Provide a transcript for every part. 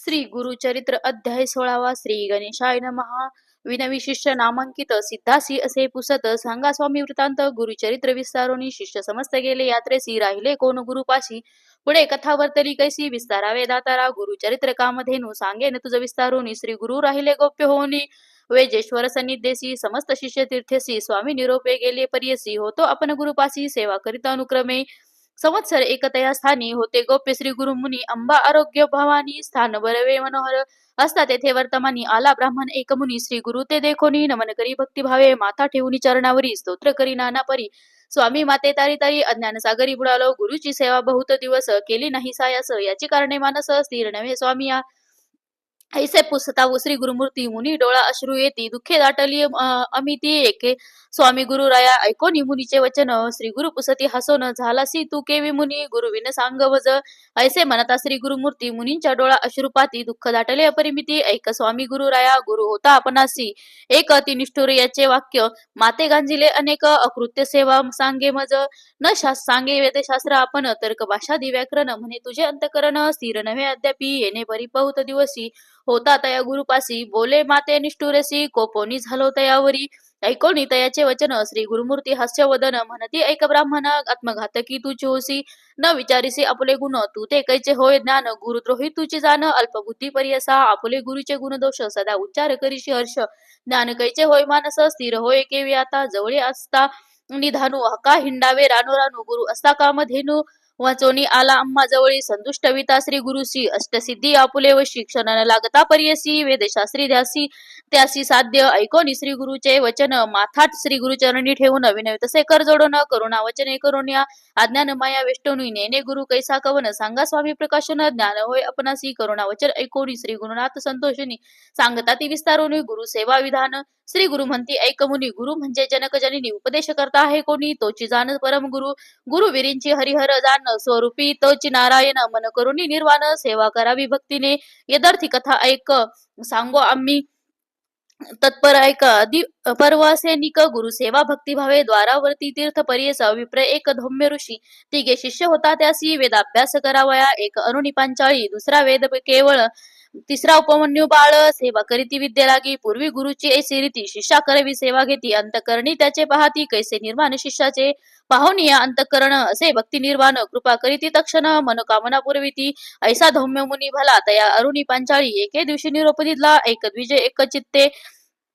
श्री गुरुचरित्र अध्याय 16वा श्री गणेशाय नमः. विनवी शिष्य नामांकित सिद्धासी असे पुसत सांगा स्वामी वृत्तांत. गुरुचरित्र विस्तारोनी शिष्य समस्त गेले यात्रेसी राहिले कोण गुरुपाशी. पुढे कथा वर्तली कैसी विस्तारावे दातारा. गुरुचरित्र कामधेनु सांगेन तुझ विस्तारोनी. श्री गुरु राहिले गोप्य होनी वेजेश्वर सन्निधेसी. समस्त शिष्य तीर्थेसी स्वामी निरोपे गेले परियसी. होतो आपण गुरुपासी सेवा करीत अनुक्रमे. संवत्सर एकतया स्थानी होते गोप्य श्री गुरु मुनी. अंबा आरोग्य भवानी स्थान बरवे मनोहर असता तेथे वर्तमानी. आला ब्राह्मण एक मुनी श्री गुरु ते देखोनी. नमन करी भक्तिभावे माथा ठेवून चरणावरी. स्तोत्र करी नाना परी स्वामी माते तारी तारी. अज्ञान सागरी बुडालो गुरुची सेवा बहुत दिवस. केली नाही सायास याची कारणे मानस. स्थिर नव्हे स्वामी या ऐसे पुसता श्री गुरुमूर्ती. मुनी डोळा अश्रू येती दुःखे दाटली अमिती एके. स्वामी गुरु राया ऐकोनी मुनीचे वचन. श्री गुरु पुसती हसोन झालासी तू केवी मुनी. गुरुविन सांग वज ऐसे म्हणता श्री गुरुमूर्ती. मुनींच्या डोळा अश्रुपाती दुःख दाटले अपरिमिती. ऐक स्वामी गुरु राया गुरु होता आपणासी. एक अति निष्ठुर याचे वाक्य माते गांजिले अनेक. अकृत्य सेवा सांगे मज न सांगे वेदशास्त्र आपण. तर्क भाषा व्याकरण म्हणे तुझे अंतकरण. स्थिर नव्हे अद्यापी येणे बरी बहुत दिवसी. होता तया गुरुपासी बोले माते निष्ठुरसी. कोपोनी झालो तयावरी ऐकोनी तयाचे वचन. श्री गुरुमूर्ती हास्यवदन म्हणती ऐक ब्राह्मण. आत्मघातकी तूची होसी न विचारिसी आपुले गुण. तू ते कैचे होय ज्ञान गुरुद्रोही तुची जाण. अल्पबुद्धी परियसा आपुले गुरुचे गुणदोष. सदा उच्चार करीशी हर्ष ज्ञान कैचे होय मानस. स्थिर होय केवी आता जवळे असता निधानू. हका हिंडावे रानो रानू गुरु असता कामधेनू. वाचोनी आला आम्हा जवळी संतुष्ट विता श्री गुरुसी. अष्टसिद्धी आपुले वशी क्षण न लागता परियसी. वेदशास्त्री ध्यासी त्यासी साध्य ऐकोनी श्री गुरुचे वचन. माथात श्री गुरुचरणी ठेवून विनय तसे कर जोडून. करुणा वचने करुण्या अज्ञान माया वेष्टोनी. नेने गुरु कैसा कवन सांगा स्वामी प्रकाशन. ज्ञान होय आपणासी करुणा वचन ऐकोनी. श्री गुरुनाथ संतोषिनी सांगता ती विस्तारोनी. गुरु सेवा विधान श्री गुरु म्हणती ऐक मुनी. गुरु म्हणजे जनक जननी उपदेश करता आहे कोणी तोची जाण परम गुरु. गुरु विरींची हरिहर जाण स्वरूपी तोची नारायण. मन करुणी निर्वाण सेवा करावी भक्तीने. यदार्थी कथा ऐक सांगो आम्ही तत्पर ऐका. परवासे निक गुरु सेवा भक्तिभावे. द्वारावरती तीर्थ परियस विप्र एक धौम्य ऋषी. तिघे शिष्य होता त्यासी वेदाभ्यास करावया. एक अरुणी पांचाळी दुसरा वेद केवळ तिसरा उपमन्यू बाळ. सेवा करीती विद्या लागी पूर्वी गुरुची ऐसी रीती. शिष्या करवी सेवा घेती अंतकरणी त्याचे पाहती. कैसे निर्माण शिष्याचे पाहुनिया अंतकरण. असे भक्ती निर्वाण कृपा करीती तक्षण. मनोकामना पुरविती ऐसा धौम्य मुनी भला. तया अरुणी पांचाळी एके दिवशी निरोप दिला. एक द्विजे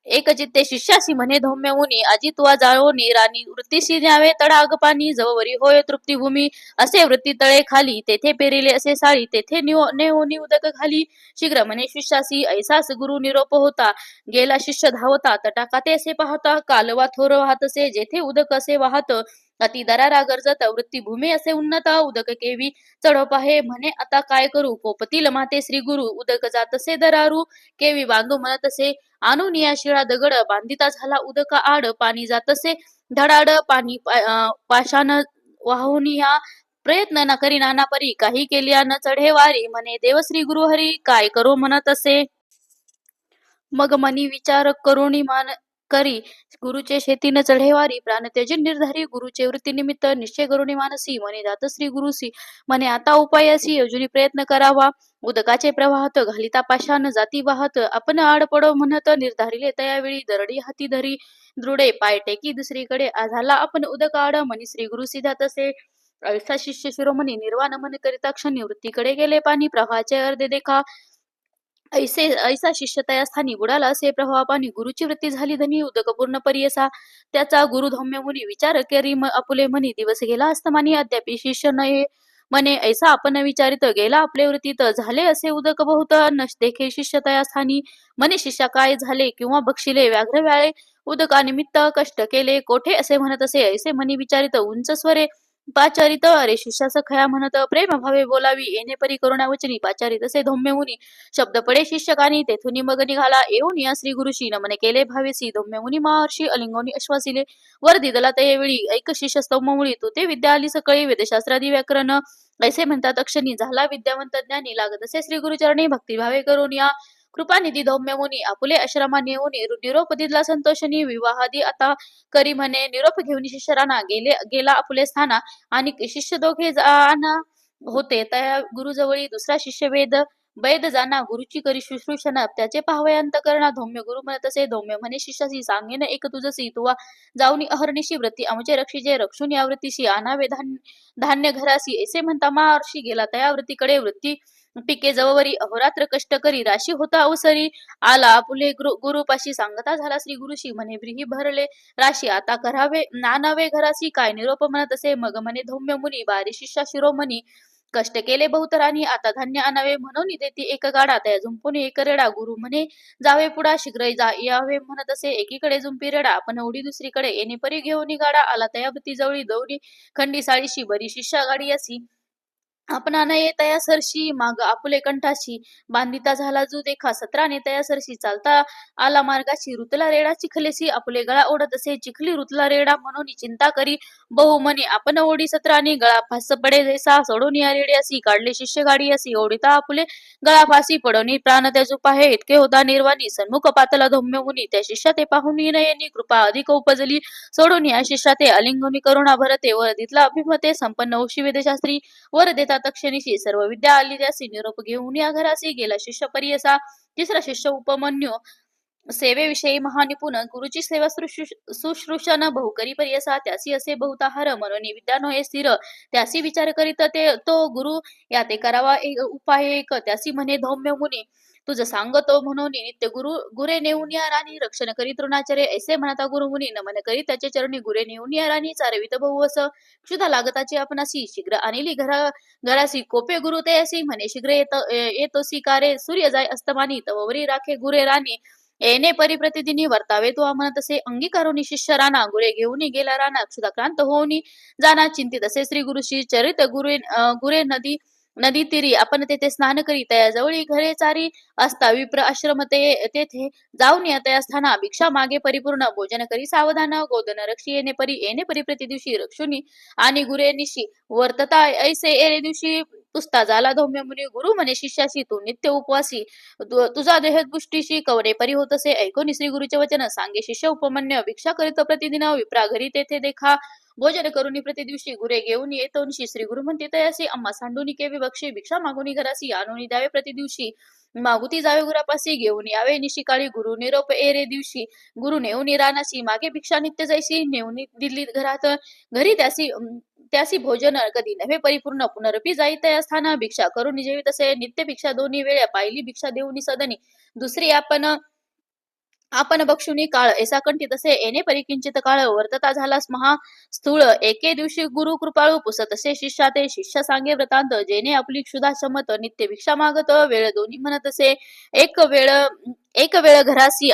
एकचित्ते शिष्यासी म्हणे धौम्य मुनी. आजी तुवा जाळोनी राणी वृत्तीशी न्यावे तडाग पाणी. जववरी होय तृप्ती भूमी असे वृत्ती तळे खाली. तेथे पेरिले असे साळी तेथे नेओनी उदक खाली. शीघ्र म्हणे शिष्यासी ऐसास गुरु निरोप होता. गेला शिष्य धावता तटाकाते असे पाहता. कालवा थोर वाहतसे जेथे उदक असे वाहत. अति दरारा गरजत वृत्ती भूमी असे उन्नत. उदक केवी चढो पाहे म्हणे आता काय करू. कोपतील माते श्री गुरु उदक जातसे दरारू. केवी बांधू म्हणतसे आणून या शिळा दगड. बांधिता झाला उदक आड. पाणी जातसे धडाड. पाणी पाषाण वाहून या प्रयत्न न करी नाना परी. काही केल्या न चढे वारी. म्हणे देव श्री गुरु हरी काय करो म्हणत असे. मग मनी विचार करुणी मान करी. गुरुचे शेतीन चढेवारी. प्राण त्यजी निर्धारी गुरुचे वृत्ती निमित्त. निश्चय करुणी मानसी म्हणे जात श्री गुरुसी. म्हणे आता उपायासी अजुनी प्रयत्न करावा. उदकाचे प्रवाहत घालिता पाषाण जाती वाहत. आपण आड पडो म्हणत निर्धारिले तयावेळी. दरडी हाती धरी दृढे पाय टेकी दुसरीकडे. झाला आपण उदक आड म्हणे श्री गुरु सिद्धा तसे. ऐसा शिष्य शिरोमणी निर्वाण मन करिता क्षणी. वृत्तीकडे गेले पाणी प्रवाहाचे अर्धे देखा. ऐसा शिष्य तया स्थानी बुडाला असे प्रवाह पाणी. गुरुची वृत्ती झाली धनी उदक पूर्ण परियसा. त्याचा गुरु धौम्य मुनी विचार करी आपुले म्हणी. दिवस गेला अस्तमानी अद्यापि शिष्य नये म्हणे. ऐसा आपण विचारित गेला आपले वृत्तीत. झाले असे उदक बहुत न देखे शिष्य तया स्थानी. म्हणे शिष्या काय झाले किंवा बक्षिले व्याघ्र व्याळे. उदकानिमित्त कष्ट केले कोठे असे म्हणत असे. ऐसे म्हणी विचारित उंच स्वरे पाचारित. अरे शिष्यास खया म्हणत प्रेम भावे बोलावी. येणे परी करुणा वचनी पाचारित असे धौम्य मुनी. शब्द पडे शिष्यकानी तेथुनी मग निघाला. येऊन या श्री गुरुशी नमने केले भावेसी. धौम्य मुनी महर्षी अलिंगोनी अश्वासिले. वर दिदला तयवेळी ऐक शिष्य स्तोम मुळी. तू ते विद्या आली सकळी वेदशास्त्रादी व्याकरण. ऐसे म्हणतात अक्षणी झाला विद्यावंत ज्ञानी. लागत असे श्री गुरुचरणी भक्तिभावे करून या. कृपानिधी धौम्य मुनी आपुले आश्रमा नेऊन. निरोप दिला संतोषणी. विवाहादी आता करी म्हणे. निरोप घेऊन शिष्यराना गेला आपुले स्थाना. आणि शिष्य दोघे जाना होते त्या गुरुजवळी. दुसरा शिष्य वेद वैद जाना गुरुची करी शुश्रूषण त्याचे पाहावे अंतकरणा धौम्य गुरु म्हणत असे धौम्य म्हणे शिष्यासी सांगेन एक तुझसी तुवा जाऊनी अहर्निशी व्रती आमचे रक्षिजे रक्षुनी आवृत्तीशी आणावे धान्य घरासी असे म्हणता महर्षी गेला तया वृत्तीकडे वृत्ती पिके जववरी अहोरात्र कष्ट करी राशी होता अवसरी आला आपुले गुरुपाशी सांगता झाला श्री गुरुशी म्हणे ब्रीही भरले राशी आता करावे नानावे घरासी काय निरोप म्हणत असे मग म्हणे धौम्य मुनी बारी शिष्या शिरोमणी कष्ट केले बहुतरानी आता धान्य आणावे म्हणून देती एक गाडा त्या झुंपून एक रेडा गुरु म्हणे जावे पुढा शीघ्र यावे म्हणत असे एकीकडे झुंपी रेडा आपण उडी दुसरीकडे येणे परी घेऊन गाडा आला तयावती जवळी दौडी खंडी साळीशी बरी शिष्या गाडी असी आपणा नये तया सरशी माग आपुले कंठाशी बांधिता झाला जू देखा सत्राने तया सरशी चालता आला मार्गाशी रुतला रेडा चिखलेसी आपुले गळा ओढत असे चिखली रुतला रेडा म्हणून चिंता करी बहु मनी आपण ओढी सत्राने गळा फास पडे जैसा सोडून या रेडी असी काढले शिष्य गाडी असी ओढिता आपुले गळा फासी पडवणी प्राण त्या जुपाहे इतके होता निर्वाणी सन्मुख पातला धौम्य मुनी त्या शिष्या ते पाहून नयनी कृपा अधिक उपजली सोडून या शिष्या ते अलिंगनी करुणा भरते वर दितला अभिमते संपन्न औषी वेदशास्त्री वर देता तक्षणीशी सर्व विद्या आली त्यासी निरोप घेऊन या घरासी गेला शिष्य परियसा तिसरा शिष्य उपमन्यू सेवेविषयी महानिपुण गुरुची सेवा शुश्रूषण बहुकरी परियसा त्यासी असे बहुताहार म्हणून विद्या नये स्थिर त्यासी विचार करीत ते तो गुरु या ते करावा एक उपाय एक त्यासी म्हणे धौम्य मुनी तुझ सांगतो म्हणून नित्य गुरे नेऊन या राणी रक्षण करी तृणाचार्य ऐसे म्हणता गुरु मुनी नमन करी त्याचे चरणी गुरे नेऊन या राणी चारवित बहुवस क्षुधा लागताची आपणासी शीघ्र आणली घरासी कोपे गुरु ते असी म्हणे शीघ्र येतोसी कारे सूर्य जाय अस्तमानी तवरी राखे गुरे राणी येणे परी प्रतिदिनी वर्तावे तो म्हणत असे अंगीकारोनी शिष्य राणा गुरे घेऊन गेला राणा क्षुधाक्रांत होऊनी जाना चिंतित असे श्री गुरुशी चरित गुरे नदी तीरी आपण तेथे स्नान करी तया जवळी घरे चारी असता विप्र आश्रम तेथे जाऊन या तया स्थाना भिक्षा मागे परिपूर्ण भोजन करी सावधान गोदन रक्षी येणे परी प्रति दिवशी रक्षुनी आणि गुरे निशी वर्तता ऐसे एरे दिवशी पुसता झाला धौम्य मुनी गुरु म्हणे शिष्याशी तू नित्य उपवासी तुझा देह पुष्टीशी कवरे परी होत असे ऐकून श्री गुरुचे वचन सांगे शिष्य उपमन्य भिक्षा करीत प्रतिदिन विप्रा घरी तेथे देखा भोजन करून प्रति दिवशी गुरे घेऊन येतोनशी श्री गुरु म्हणते तयासी अम्मा सांडूनी केवी बक्षी भिक्षा मागुनी घरासी आणून द्यावे प्रति दिवशी मागुती जावे गुरापासी घेऊन यावे निशिकाळी गुरु निरोप एरे दिवशी गुरु नेऊन रानासी मागे भिक्षा नित्य जैसी नेऊन दिल्ली घरात घरी त्यासी भोजन कधी नव्हे परिपूर्ण पुनरपी जाई त्या स्थान भिक्षा करून जेवी तसे नित्य भिक्षा दोन्ही वेळा पाहिली भिक्षा देऊनी सदनी दुसरी आपण बक्षुनी काळ ऐसा कंठी तसे येणे परिकिंचित काळ वर्तता झालास महा स्थूळ एके दिवशी गुरु कृपाळू पुसत असे शिष्या ते शिष्य सांगे व्रतांत जेणे आपली क्षुधा शमत नित्य भिक्षा मागत वेळ दोन्ही म्हणत असे एक वेळ घरासी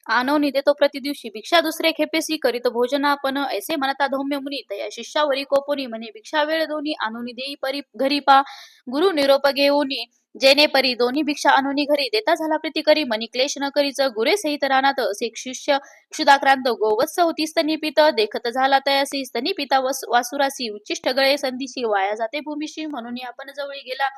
आणून देतो प्रति दिवशी भिक्षा दुसरे खेपेसी करीत भोजन आपण ऐसे म्हणता धौम्य मुनी तया शिष्यावरी कोपोनी म्हणे भिक्षा वेळ दोन्ही आणून देई परी घरी पा गुरु निरोप घेऊनी जेणे परी दोन्ही भिक्षा आणून घरी देता झाला प्रीती करी मनी क्लेश न करीच गुरे सहित रानात असे शिष्य क्षुधाक्रांत गोवत्स होती स्तनीपित देखत झाला तयासी स्तनीपिता वासुरासी उच्चिष्ट गळे संधीशी वाया जाते भूमीशी म्हणून आपण जवळी गेला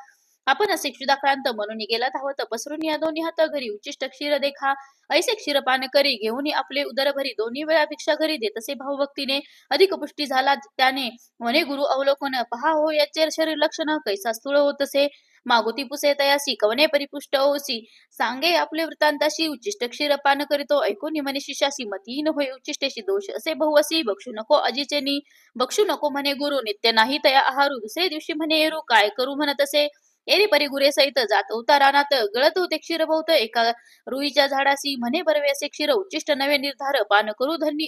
आपण असे क्षुधाक्रांत म्हणून गेला धावत पसरून या दोन्ही हात घरी उच्चिष्ट क्षीर देखा ऐसे क्षीरपान करी घेऊन आपले उदर भरी दोन्ही वेळा भिक्षा घरी देत असे भावभक्तीने अधिक पुष्टी झाला त्याने म्हणे गुरु अवलोकन पहा हो याचे शरीर लक्षण कैसा स्थूळ होत असे मागुती पुसे तयासी कवने परिपुष्ट ओसी सांगे आपले वृत्तांताशी उच्चिष्ट क्षीरपान करीतो ऐकून म्हणे शिष्यासी मतीन होय उच्चिष्टेशी दोष असे बहुअसी बक्षू नको अजिचेनी बक्षू नको म्हणे गुरु नित्य नाही तया आहारू दुसरे दिवशी म्हणे एरू काय करू म्हणत असे एरी परी गुरे सहित जात उतारानात गळत होते क्षीर बहुत एका रुईच्या झाडासी म्हणे बरवे असे क्षीर उच्चिष्ट नवे निर्धार पान करू धनी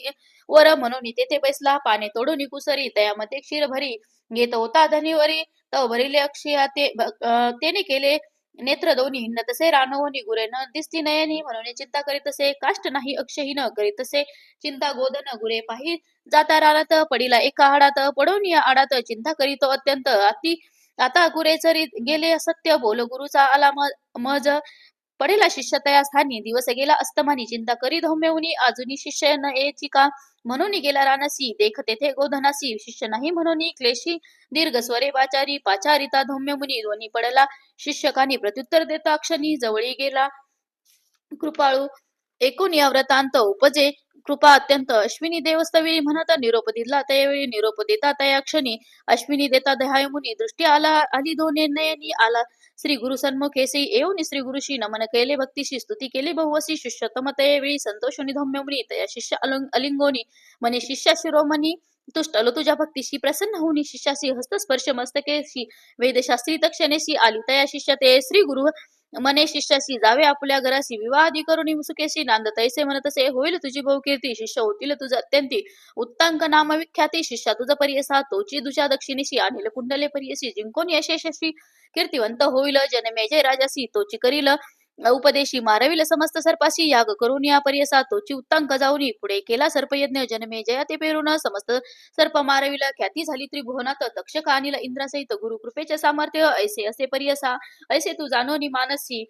वर म्हणून तेथे बैसला पाने तोडून कुसरी तयामध्ये क्षीर भरी घेत होता धनीवरी तव भरिले अक्षया तेने केले नेत्र दोन्ही हिंड तसे रानवणी गुरे न दिसती नयनी म्हणून चिंता करीत असे काष्ट नाही अक्षहीन करीत असे चिंता गोदन गुरे पाही जाता रानात पडिला एका आडात पडून या आडात चिंता करीतो अत्यंत आता गुरे चरी गेले सत्य बोल गुरुचा आला मज पडेला शिष्य तया स्थानी दिवस गेला अस्तमानी चिंता करी धौम्यवनी अजुनी शिष्य न येची का म्हणून गेला रानसी देख तेथे गोधनासी शिष्य नाही म्हणून क्लेशी दीर्घ स्वरे पाचारिता धौम्य मुनी दोन्ही पडला शिष्यकानी प्रत्युत्तर देता क्षणी जवळी गेला कृपाळू एकूण या व्रतांत उपजे कृपा अत्यंत अश्विनी देवस्तवी म्हणत निरोप दिला त्यावेळी निरोप देता त्या क्षणी अश्विनी देता दहाय मुनी दृष्टी आली दोन्ही नयनी आला श्री गुरु सन्मुखेसी येऊन श्री गुरुशी नमन केले भक्तीशी स्तुती केली बहुवसी शिष्यतम त्यावेळी संतोषोनी धम्य मुनी तया शिष्य अलिंगोनी म्हणे शिष्या शिरोमणी तुष्टलो तुझ्या भक्तीशी प्रसन्न होऊन शिष्याशी हस्तस्पर्श मस्तकेशी वेदशास्त्री तक्षणेशी आली तया शिष्य ते श्री गुरु मने शिष्याशी जावे आपल्या घराशी विवाहादी करुणी सुखेशी नांद तैसे म्हणतसे होईल तुझी बहुकीर्ती शिष्य होतील तुझ अत्यंती उत्तांक नाम विख्याती शिष्या तुझ परियसा तोची दुच्या दक्षिणेशी आणील कुंडले परियसी जिंकोन यशस्वी कीर्तिवंत होईल जनमेजय राजासी तोची करील उपदेशी मारविल समस्त सर्पाशी याग करून या परियसा तोची उत्तांक जाऊनी पुढे केला सर्पयज्ञ जनमेजया ते पेरून समस्त सर्प मारविल ख्याती झाली त्रिभुवनात तक्षक आणील इंद्रासहित गुरु कृपेचे सामर्थ्य ऐसे असे परियसा ऐसे तू जाणोनी मानसी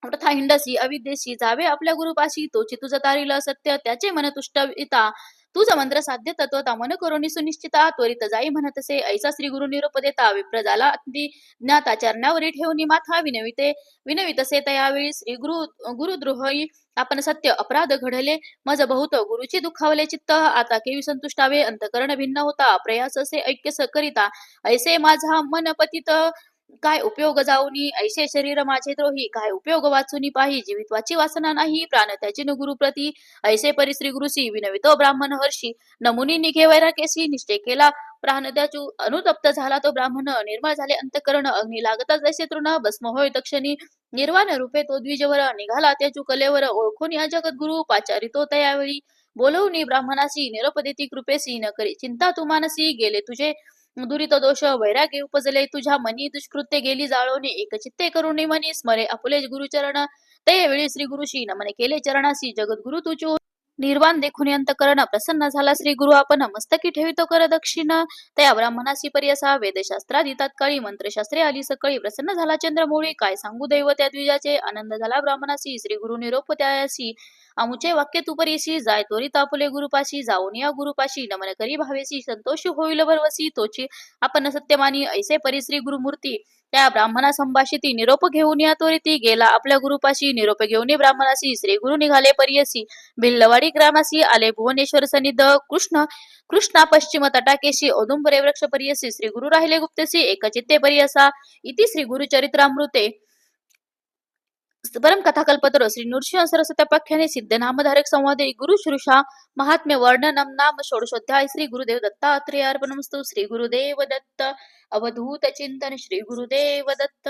तथा हिंडसी अविद्येशी जावे आपल्या गुरुपाशी तोची तुझ तारील सत्य त्याचे मन तुष्टविता तुझ मंत्र साध्य तत्वता मन करुणी सुनिश्चिता त्वरित जाई म्हणतसे ऐसा श्री गुरु निरोप देता विप्र झाला अगदी ज्ञाता चरणावरी ठेवणी माथा विनवितसे तयावेळी श्री गुरुद्रोही आपण सत्य अपराध घडले मज बहुत गुरुची दुखावले चित्त आता केवी संतुष्टावे अंतकरण भिन्न होता प्रयास असे ऐक्य करिता ऐसे माझा मन पतित काय उपयोग जाऊनी ऐसे शरीर माझे द्रोही काय उपयोग वाचुनी पाही जीवित्वाची वासना नाही प्राण त्याची न गुरुप्रती ऐसे परिश्री गुरुसी विनवितो ब्राह्मण हर्षी नमुनी निघे वैराकेशी निश्चय केला प्राण त्याचू अनुतप्त झाला तो ब्राह्मण निर्मळ झाले अंतकरण अग्नी लागताच जैसे तृण भस्म होय तक्षणी निर्वाण रूपे तो द्विजवर निघाला त्याचू कलेवर ओळखून या जगद्गुरु पाचारी तो त्यावेळी बोलवून ब्राह्मणासी निरोप देती कृपेसी न करी चिंता तू मानसी गेले तुझे दुरित दोष वैराग्य उपजले तुझ्या मनी दुष्कृत्य गेली जाळवणे एकचित्ते करुणी मनी स्मरे आपुले गुरुचरण ते वेळी श्री गुरुशी नमन केले चरणासी जगद्गुरु तुझो निर्वाण देखून अंतकरण प्रसन्न झाला श्री गुरु आपण मस्तकी ठेवितो कर दक्षिण त्या ब्राह्मणासी पर्यसा वेदशास्त्रादी तात्काळी मंत्रशास्त्रे आली सकाळी प्रसन्न झाला चंद्रमौळी काय सांगू दैव त्या द्विजाचे आनंद झाला ब्राह्मणासी श्री गुरु निरोप त्यासी आमुचे वाक्य तू परीशी जाय त्वरित आपुले गुरुपाशी जाऊन या गुरुपाशी नमन करी भावेसी संतोषी होईल भरवसी तोची आपण सत्यमानी ऐसे परिश्री गुरुमूर्ती त्या ब्राह्मणा संभाषिती निरोप घेऊन या त्वरिती गेला आपल्या गुरुपाशी निरोप घेऊन ब्राह्मणासी श्री गुरु निघाले परियसी भिल्लवाडी ग्रामासी आले भुवनेश्वर सनिध कृष्णा पश्चिम तटाकेशी औदुंबरे वृक्ष परियसी श्री गुरु राहिले गुप्तेसी एकचित्ते परियसा इति श्री गुरु चरित्रामृते परम कथाकल्पतरो श्री नृसिंह सरस्वत्याख्याने सिद्ध नामधारक संवादे गुरु श्रुषा महात्म्य वर्णनम नाम षोडशोध्याय श्री गुरुदेव दत्तात्रेय अर्पणमस्तु श्री गुरुदेव दत्त अवधूत चिंतन श्री गुरुदेव दत्त